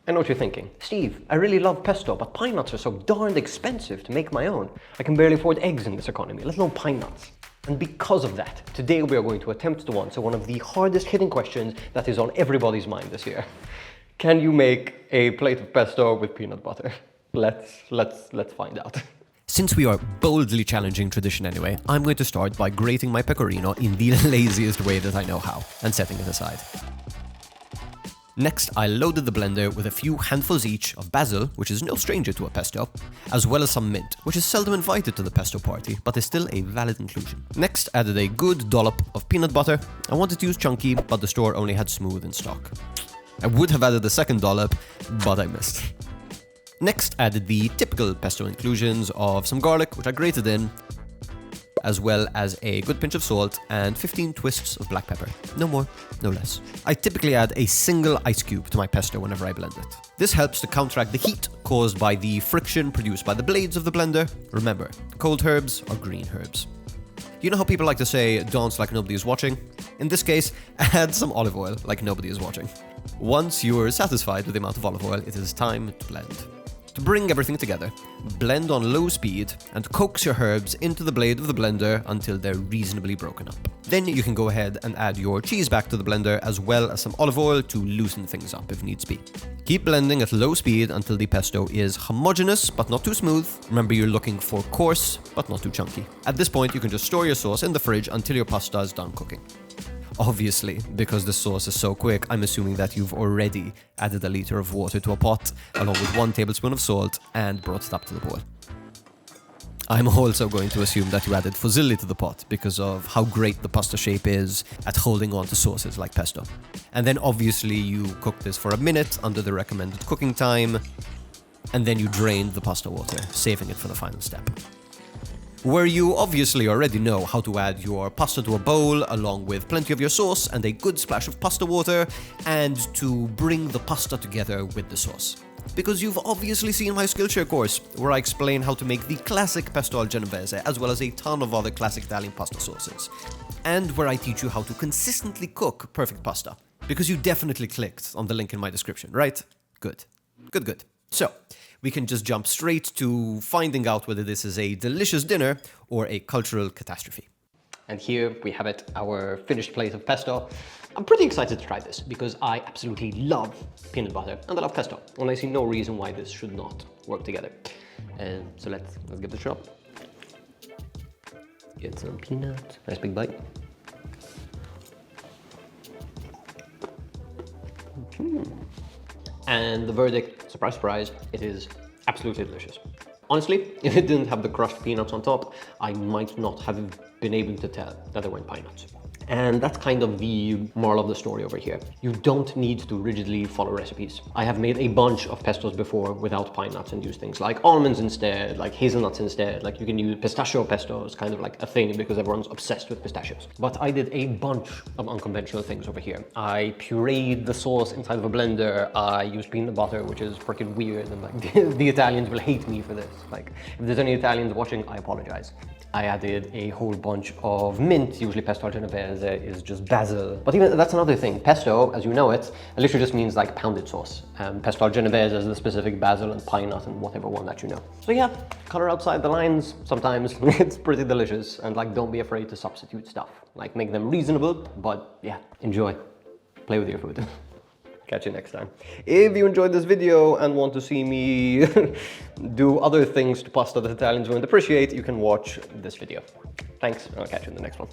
I know what you're thinking. Steve, I really love pesto, but pine nuts are so darned expensive to make my own. I can barely afford eggs in this economy, let alone pine nuts. And because of that, today we are going to attempt to answer one of the hardest hitting questions that is on everybody's mind this year. Can you make a plate of pesto with peanut butter? Let's find out. Since we are boldly challenging tradition anyway, I'm going to start by grating my pecorino in the laziest way that I know how, and setting it aside. Next, I loaded the blender with a few handfuls each of basil, which is no stranger to a pesto, as well as some mint, which is seldom invited to the pesto party, but is still a valid inclusion. Next, added a good dollop of peanut butter. I wanted to use chunky, but the store only had smooth in stock. I would have added a second dollop, but I missed. Next, added the typical pesto inclusions of some garlic, which I grated in, as well as a good pinch of salt and 15 twists of black pepper. No more, no less. I typically add a single ice cube to my pesto whenever I blend it. This helps to counteract the heat caused by the friction produced by the blades of the blender. Remember, cold herbs are green herbs. You know how people like to say, dance like nobody is watching? In this case, add some olive oil like nobody is watching. Once you're satisfied with the amount of olive oil, it is time to blend. To bring everything together, blend on low speed and coax your herbs into the blade of the blender until they're reasonably broken up. Then you can go ahead and add your cheese back to the blender as well as some olive oil to loosen things up if needs be. Keep blending at low speed until the pesto is homogeneous but not too smooth. Remember, you're looking for coarse but not too chunky. At this point, you can just store your sauce in the fridge until your pasta is done cooking. Obviously, because the sauce is so quick, I'm assuming that you've already added a liter of water to a pot, along with 1 tablespoon of salt, and brought it up to the boil. I'm also going to assume that you added fusilli to the pot because of how great the pasta shape is at holding on to sauces like pesto. And then obviously you cook this for a minute under the recommended cooking time, and then you drained the pasta water, saving it for the final step. Where you obviously already know how to add your pasta to a bowl along with plenty of your sauce and a good splash of pasta water, and to bring the pasta together with the sauce. Because you've obviously seen my Skillshare course, where I explain how to make the classic pesto alla Genovese, as well as a ton of other classic Italian pasta sauces. And where I teach you how to consistently cook perfect pasta. Because you definitely clicked on the link in my description, right? Good. Good. So, we can just jump straight to finding out whether this is a delicious dinner or a cultural catastrophe. And here we have it, our finished plate of pesto. I'm pretty excited to try this because I absolutely love peanut butter and I love pesto. And I see no reason why this should not work together. So let's give it a shot. Get some peanuts, nice big bite. And the verdict, surprise, surprise, it is absolutely delicious. Honestly, if it didn't have the crushed peanuts on top, I might not have been able to tell that they weren't pine nuts. And that's kind of the moral of the story over here. You don't need to rigidly follow recipes. I have made a bunch of pestos before without pine nuts and use things like almonds instead, like hazelnuts instead. Like you can use pistachio pesto is kind of like a thing because everyone's obsessed with pistachios. But I did a bunch of unconventional things over here. I pureed the sauce inside of a blender. I used peanut butter, which is freaking weird, and like the Italians will hate me for this. Like if there's any Italians watching, I apologize. I added a whole bunch of mint. Usually pesto alla Genovese is just basil. But even that's another thing. Pesto, as you know it literally just means like pounded sauce. Pesto alla Genovese is the specific basil and pine nut and whatever one that you know. So yeah, color outside the lines sometimes. It's pretty delicious. And like, don't be afraid to substitute stuff. Like, make them reasonable, but yeah, enjoy. Play with your food. Catch you next time. If you enjoyed this video and want to see me do other things to pasta that Italians won't appreciate, you can watch this video. Thanks, and I'll catch you in the next one.